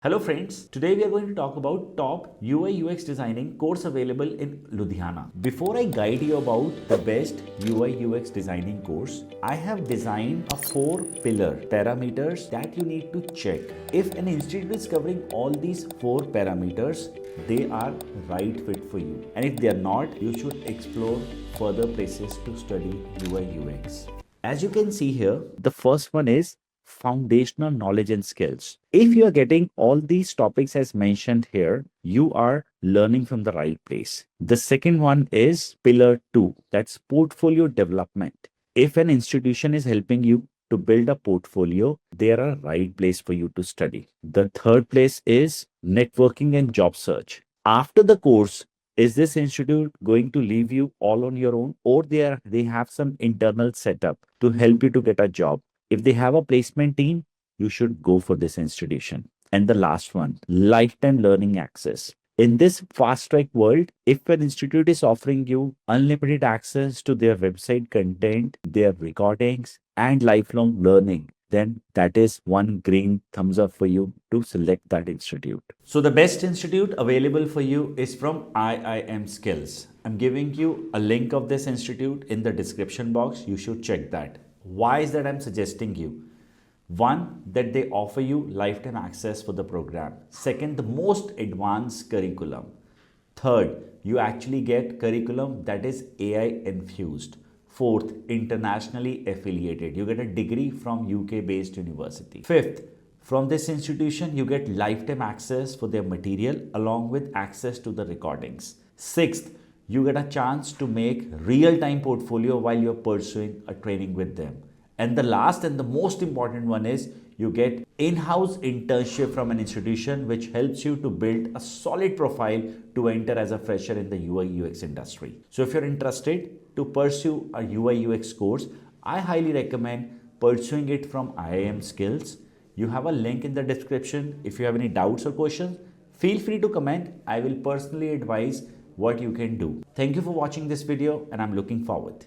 Hello friends, today we are going to talk about top UI UX designing course available in Ludhiana. Before I guide you about the best UI UX designing course, I have designed a 4-pillar parameters that you need to check. If an institute is covering all these 4 parameters, they are right fit for you. And if they are not, you should explore further places to study UI UX. As you can see here, the first one is foundational knowledge and skills. If you are getting all these topics as mentioned here, you are learning from the right place. The second one is pillar 2, that's portfolio development. If an institution is helping you to build a portfolio, they are a right place for you to study. The third place is networking and job search. After the course, is this institute going to leave you all on your own, or they have some internal setup to help you to get a job? If they have a placement team, you should go for this institution. And the last one, lifetime learning access. In this fast track world, if an institute is offering you unlimited access to their website content, their recordings, and lifelong learning, then that is one green thumbs up for you to select that institute. So the best institute available for you is from IIM Skills. I'm giving you a link of this institute in the description box. You should check that. Why is that I'm suggesting you? One, that they offer you lifetime access for the program. Second, the most advanced curriculum. Third, you actually get curriculum that is AI infused. Fourth, internationally affiliated. You get a degree from UK based university. Fifth, from this institution, you get lifetime access for their material along with access to the recordings. Sixth, you get a chance to make real-time portfolio while you're pursuing a training with them. And the last and the most important one is you get in-house internship from an institution which helps you to build a solid profile to enter as a fresher in the UI UX industry. So if you're interested to pursue a UI UX course, I highly recommend pursuing it from IIM Skills. You have a link in the description. If you have any doubts or questions, feel free to comment. I will personally advise what you can do. Thank you for watching this video and I'm looking forward.